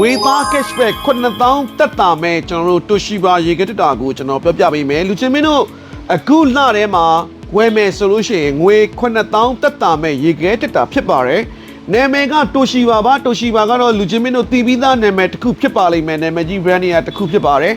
Without cashback 9,000 တက်တာမဲ့ကျွန်တော်တို့ Toshiba ရေကတက်တာကိုကျွန်တော်ပြောပြပေးမယ်လူချင်းမင်းတို့အခုလထဲမှာဝယ်မယ်ဆိုလို့ရှိရင်ငွေ 9,000 တက်တာမဲ့ရေကတက်တာဖြစ်ပါတယ်နာမည်က Toshiba ပါ Toshiba ကတော့လူချင်းမင်းတို့တီးပြီးသားနာမည်တစ်ခုဖြစ်ပါလိမ့်မယ်နာမည်ကြီး brand တွေကတစ်ခုဖြစ်ပါတယ်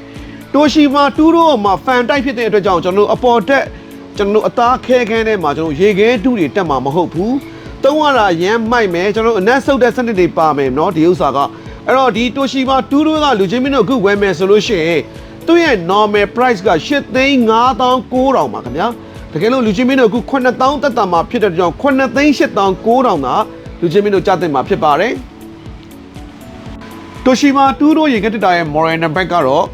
Toshiba 2တို့မှာ fan တိုက်ဖြစ်တဲ့အတွက်ကြောင့်ကျွန်တော်တို့အပေါ်တက်ကျွန်တော်တို့အသားခဲခဲထဲမှာကျွန်တော်ရေခဲတူးတွေတက်မှာမဟုတ်ဘူးသုံးရတာရမ်းမိုက်မယ်ကျွန်တော်တို့အနက်ဆုပ်တဲ့စနစ်တွေပါမယ်เนาะဒီဥစ္စာကအဲ့တော့ဒီ Toshiba 2တို့ကလူချင်းမင်းတို့အခုဝယ်မယ်ဆိုလို့ရှိရင်သူ့ရဲ့ normal price က8,59,000ပါခင်ဗျာတကယ်လို့လူချင်းမင်းတို့အခု9,000တက်တာမှာဖြစ်တဲ့ကြောင့်9,8,9,000သာလူချင်းမင်းတို့ကြားသိမှာဖြစ်ပါတယ် Toshiba 2တို့ရေကတက်တာရဲ့ model number ကတော့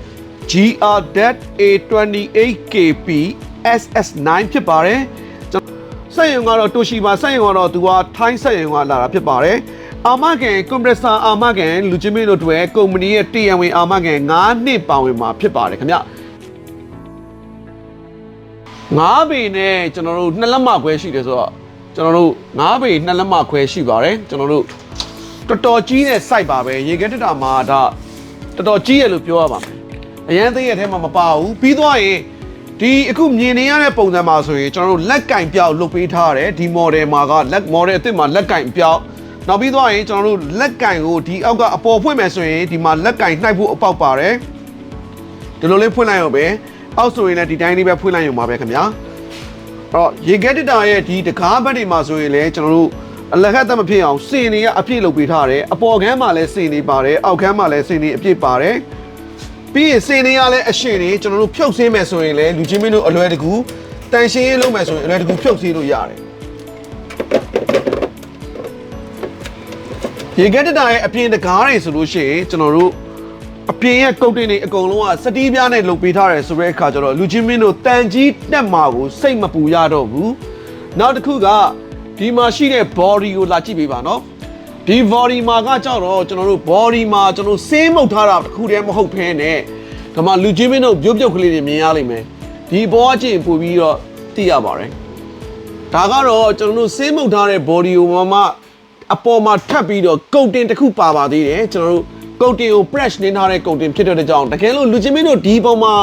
GR-A28KP SS9 ဖြစ်ပါတယ်စက်ရုံကတော့ Toshiba စက်ရုံကတော့သူကထိုင်းစက်ရုံကလာတာဖြစ်ပါတယ်အာမခံ compressor အာမခံလူချင်းမင်းတို့တွေကုမ္ပဏီရဲ့တရားဝင်အာမခံ9နှစ်ပါဝင်မှာဖြစ်ပါတယ်ခင်ဗျ9ပေနဲ့ကျွန်တော်တို့2လက်မခွဲရှိတယ်ဆိုတော့ကျွန်တော်တို့9ပေ2လက်မခွဲရှိပါတယ်ကျွန်တော်တို့တော်တော်ကြီးတဲ့ site ပါပဲရေခဲတက်တာမှာဒါတော်တော်ကြီးရလို့ပြောရပါမယ်အရန်သိရဲ့အထဲမှာမပါဘူးပြီးသွားရင်ဒီအခုမြင်နေရတဲ့ပုံစံမှာဆိုရင်ကျွန်တော်တို့လက်ကင်ပြောက်လုပ်ပေးထားရတယ်ဒီ model မှာကလက် model အသစ်မှာလက်ကင်ပြောက်နောက်ပြီးသွားရင်ကျွန်တော်တို့လက်ကင်ကိုဒီအောက်ကအပေါ်ဖွင့်မယ်ဆိုရင်ဒီမှာလက်ကင်နှိုက်ဖို့အပေါက်ပါတယ်ဒီလိုလေးဖွင့်လိုက်ရုံပဲအောက်ဆိုရင်လည်းဒီတိုင်းလေးပဲဖွင့်လိုက်ရုံပါပဲခင်ဗျာအဲ့တော့ရေခဲတက်တာရဲ့ဒီတကားဘက်တွေမှာဆိုရင်လည်းကျွန်တော်တို့အလက်ခတ်တမဖြစ်အောင်စင်တွေကအပြည့်လုပ်ပေးထားတယ်အပေါ်ခန်းမှာလည်းစင်တွေပါတယ်အောက်ခန်းမှာလည်းစင်တွေအပြည့်ပါတယ်ပြီးရင်စင်တွေကလည်းအရှင်တွေကျွန်တော်တို့ဖြုတ်ဆင်းမယ်ဆိုရင်လည်းလူချင်းမင်းတို့အလွယ်တကူတန်ရှင်းရေးလုပ်မယ်ဆိုရင်အလွယ်တကူဖြုတ်ဆင်းလို့ရတယ်ရေခဲတက်တာရဲ့အပြင်တကားတွေဆိုလို့ရှိရင်ကျွန်တော်တို့အပြင်ရဲ့ကုတ်တင်တွေအကုန်လုံးကစတီးပြားနဲ့လုပ်ပေးထားတယ်ဆိုတဲ့အခါကျတော့လူချင်းမင်းတို့တန်ကြီးတက်မှာကိုစိတ်မပူရတော့ဘူးနောက်တစ်ခုကဒီမှာရှိတဲ့ body ကိုလာကြည့်ပေးပါနော်ဒီ body မှာကကြောက်တော့ကျွန်တော်တို့ body မှာကျွန်တော်ဆေးမှုတ်ထားတာတစ်ခုတည်းမဟုတ်ဘဲနဲ့ဒါမှလူချင်းမင်းတို့ပြုတ်ကလေးတွေမြင်ရလိမ့်မယ်ဒီဘောအချင်းပို့ပြီးတော့သိရပါတယ်ဒါကတော့ကျွန်တော်တို့ဆေးမှုတ်ထားတဲ့ body ကိုမှအပေါ်မှာထပ်ပြီးတော့ကုတ်တင်တစ်ခုပါပါသေးတယ်ကျွန်တော်တို့ကုတ်တင်ကို press နင်းထားတဲ့ကုတ်တင်ဖြစ်တဲ့ကြောင့်တကယ်လို့လူချင်းမင်းတို့ဒီပုံမှာ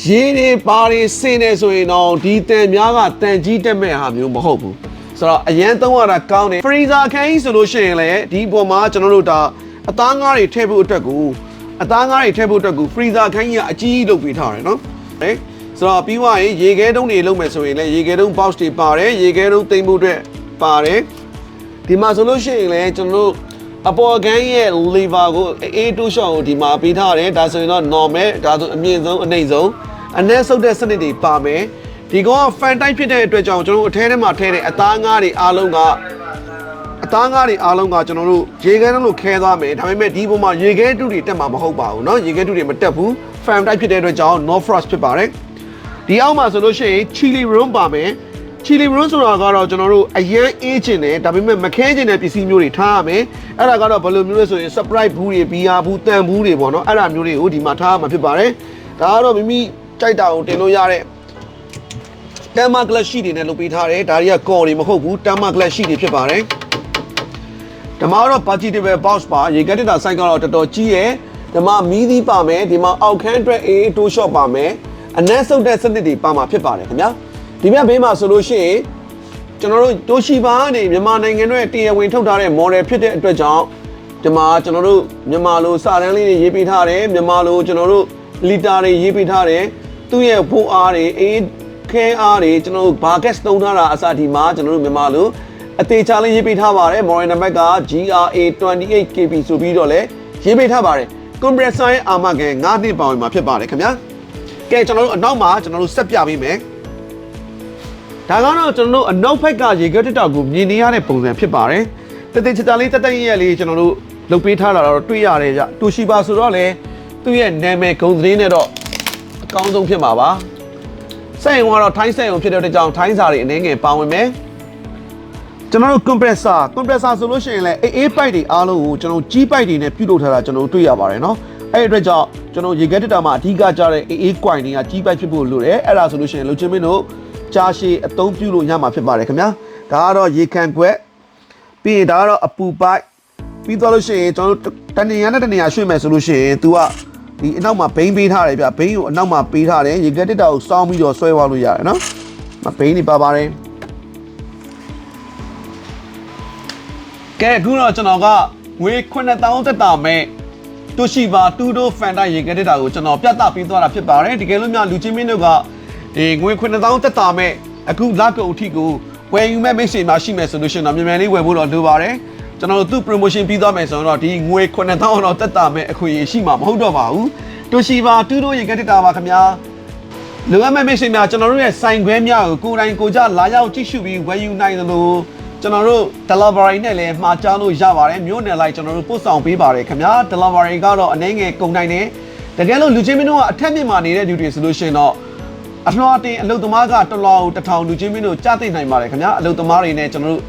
ရေးနေပါတွေဆင်းနေဆိုရင်တော့ဒီတန်များကတန်ကြီးတက်မဲ့ဟာမျိုးမဟုတ်ဘူးဆိုတော့အရန်သုံးရတာကောင်းတယ် freezer ခန်းကြီးဆိုလို့ရှိရင်လည်းဒီပုံမှာကျွန်တော်တို့ဒါအသားငါးတွေထည့်ဖို့အတွက်ကိုfreezer ခန်းကြီးကအကြီးကြီးလုပ်ပေးထားတယ်နော်ဟဲ့ဆိုတော့ပြီးသွားရင်ရေခဲတုံးတွေလုပ်မယ်ဆိုရင်လည်းရေခဲတုံး box တွေပါတယ်ရေခဲတုံးသိမ်းဖို့အတွက်ပါတယ်ဒီမှာဆိုလို့ရှိရင်လည်းကျွန်တော်တို့အပေါ်ခန်းရဲ့ lever ကို A2 shot ကိုဒီမှာပေးထားတယ်ဒါဆိုရင်တော့ normal ဒါဆိုအမြင့်ဆုံးအနှိမ့်ဆုံးအနည်းဆုပ်တဲ့စနစ်တွေပါမယ်ဒီကောင်က fan type ဖြစ်တဲ့အတွက်ကြောင့်ကျွန်တော်တို့အထဲထဲမှာထည့်တဲ့အသားငါးတွေအားလုံးကကျွန်တော်တို့ရေခဲတုံးလို့ခဲသွားမယ်ဒါပေမဲ့ဒီပုံမှာရေခဲတုတွေတက်မှာမဟုတ်ပါဘူးเนาะရေခဲတုတွေမတက်ဘူး fan type ဖြစ်တဲ့အတွက်ကြောင့် no frost ဖြစ်ပါတယ်ဒီအောက်မှာဆိုလို့ရှိရင် chili room ပါမယ်chili room ဆိုတာကတော့ကျွန်တော်တို့အရန်အေးချင်တယ်ဒါပေမဲ့မခဲချင်တဲ့ပစ္စည်းမျိုးတွေထားရမယ်အဲ့ဒါကတော့ဘယ်လိုမျိုးလဲဆိုရင် surprise ဘူးတွေဘီယာဘူးတန်ဘူးတွေပေါ့နော်အဲ့ဒါမျိုးတွေကိုဒီမှာထားရမှာဖြစ်ပါတယ်ဒါကတော့မိမိကြိုက်တာကိုတင်လို့ရတဲ့တမ်မာဂလက်ရှိတွေနဲ့လုပ်ပေးထားတယ်ဒါတွေကကော်တွေမဟုတ်ဘူးတမ်မာဂလက်ရှိတွေဖြစ်ပါတယ်ဒီမှာတော့ vegetable box ပါရေကတက်တာ site ကတော့တော်တော်ကြီးရယ်ဒီမှာမီးသီးပါမယ်ဒီမှာအောက်ခန်းအတွက် A2 shot ပါမယ်အနက်ဆုပ်တဲ့စနစ်တွေပါမှာဖြစ်ပါတယ်ခင်ဗျာဒီမြတ်ဘေးမှာဆိုလို့ရှိရင်ကျွန်တော်တို့ Toshiba ကနေမြန်မာနိုင်ငံရဲ့တရားဝင်ထုတ်ထားတဲ့ model ဖြစ်တဲ့အတွက်ကြောင့်ဒီမှာကျွန်တော်တို့မြန်မာလိုစာတန်းလေးတွေရေးပေးထားတယ်မြန်မာလိုကျွန်တော်တို့လီတာတွေရေးပေးထားတယ်သူ့ရဲ့ဖိုးအားတွေအေးခဲအားတွေကျွန်တော်တို့ဘာကက်သုံးထားတာအစဒီမှာကျွန်တော်တို့မြန်မာလိုအသေးချလေးရေးပေးထားပါတယ် model number က GR-A28KP ဆိုပြီးတော့လည်းရေးပေးထားပါတယ် compressor ရဲ့အာမခံ9နှစ်ပါဝင်မှာဖြစ်ပါတယ်ခင်ဗျာကဲကျွန်တော်တို့အနောက်မှာကျွန်တော်တို့ဆက်ပြပေးမယ်ဒါကတော့ကျွန်တော်တို့အနောက်ဘက်ကရေခဲတက်တာကိုမြင်နေရတဲ့ပုံစံဖြစ်ပါတယ်တတိချာလေးတက်ရက်လေးကျွန်တော်တို့လုပ်ပေးထားတာတော့တွေ့ရတယ်ကြToshibaဆိုတော့လေသူ့ရဲ့နာမည်ဂုဏ်သတင်းနဲ့တော့အကောင်းဆုံးဖြစ်မှာပါစက်ရုံကတော့ထိုင်းစက်ရုံဖြစ်တဲ့အတွက်ကြောင့်ထိုင်းစာတွေအနေငယ်ပါဝင်မယ်ကျွန်တော်တို့ compressor ဆိုလို့ရှိရင်လည်းအေးပိုက်တွေအားလုံးကိုကျွန်တော်ကြီးပိုက်တွေနဲ့ပြုလုပ်ထားတာကျွန်တော်တို့တွေ့ရပါတယ်နော်အဲ့ဒီအတွက်ကြောင့်ကျွန်တော်ရေခဲတက်တာမှာအဓိကကြားတဲ့အေးကွိုင်တွေကကြီးပိုက်ဖြစ်ဖို့လိုတယ်အဲ့ဒါဆိုလို့ရှိရင်လူချင်းမင်းတို့ကြာရှည်အသုံးပြုလို့ရမှာဖြစ်ပါတယ်ခင်ဗျာဒါကတော့ရေခံခွက်ပြီးရင်ဒါကတော့အပူပိုက် ပြီးသွားလို့ရှိရင်ကျွန်တော်တို့တနေရနဲ့တနေရရွှေ့မယ်ဆိုလို့ရှိရင် तू ကဒီအနောက်မှာဘိန်းပေးထားတယ်ဗျဘိန်းကိုအနောက်မှာပေးထားတယ်ရေခဲတစ်တာကိုစောင်းပြီးတော့ဆွဲသွားလို့ရတယ်နော်ဘိန်းနေပါပါတယ်ကဲအခုတော့ကျွန်တော်ကငွေ9000တက်တာမဲ့Toshiba 2 fan တိုင်းရေခဲတစ်တာကိုကျွန်တော်ပြသပေးသွားတာဖြစ်ပါတယ်တကယ်လို့များလူချင်းမင်းတို့ကဒီငွေ9000တက်တာမဲ့အခုလကုတ်အထိကိုဝယ်ယူမဲ့မိတ်ဆွေများရှိမယ်ဆိုလို့ရှိရင်တော့မြန်မြန်လေးဝယ်ဖို့တော့လိုပါတယ်ကျွန်တော်တို့သူ့ promotion ပြီးသွားမယ်ဆိုတော့ဒီငွေ9000တော့တက်တာမဲ့အခွင့်အရေးရှိမှာမဟုတ်တော့ပါဘူးToshiba 2ရေခဲတစ်တာပါခင်ဗျာလိုအပ်မဲ့မိတ်ဆွေများကျွန်တော်တို့ရဲ့ဆိုင်ခွဲများကိုကိုယ်တိုင်ကိုကြလာရောက်ကြည့်ရှုပြီးဝယ်ယူနိုင်သလိုကျွန်တော်တို့ delivery နဲ့လည်းမှာကြားလို့ရပါတယ်မြို့နယ်လိုက်ကျွန်တော်တို့ပို့ဆောင်ပေးပါတယ်ခင်ဗျာ delivery ကတော့အနည်းငယ်ကုန်တိုင်းတယ်တကယ်လို့လူချင်းမင်းတို့ကအထက်မြင့်မှာနေတဲ့လူတွေဆိုလို့ရှိရင်တော့အလွှာတင်အလုတ်သမားကတလော်1000လူချင်းမင်းတို့ကြားသိနိုင်ပါတယ်ခင်ဗျာအလုတ်သမားတွေနဲ့ကျွန်တော်တို့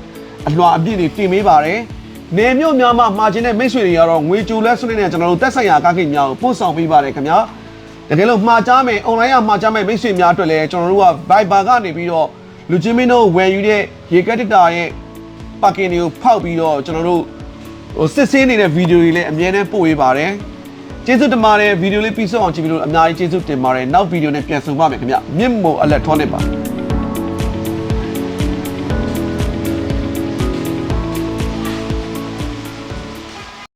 အလွှာအပြည့်တွေတင်ပေးပါတယ်နေမြို့များမှာခြင်းတဲ့မိတ်ဆွေတွေကတော့ငွေကြိုလဲဆွနေနဲ့ကျွန်တော်တို့တက်ဆိုင်ရာကားကိများကိုပို့ဆောင်ပေးပါတယ်ခင်ဗျာတကယ်လို့မှာကြားမယ် online ကမှာကြားမယ်မိတ်ဆွေများအတွက်လည်းကျွန်တော်တို့က Viber ကနေပြီးတော့လူချင်းမင်းတို့ဝယ်ယူတဲ့ရေကက်တစ်တာရဲ့ပါကင်တွေကိုဖောက်ပြီးတော့ကျွန်တော်တို့စစ်ဆေးနေတဲ့ဗီဒီယိုတွေလည်းအများနဲ့ပို့ပေးပါတယ်ကျေးဇူးတင်ပါတယ်ဗီဒီယိုလေးပြီးဆုံးအောင်ကြည့်ပြီးလို့အများကြီးကျေးဇူးတင်ပါတယ်နောက်ဗီဒီယိုနဲ့ပြန်ဆုံပါမယ်ခင်ဗျမြင့်မို့အလက်ထောနဲ့ပါ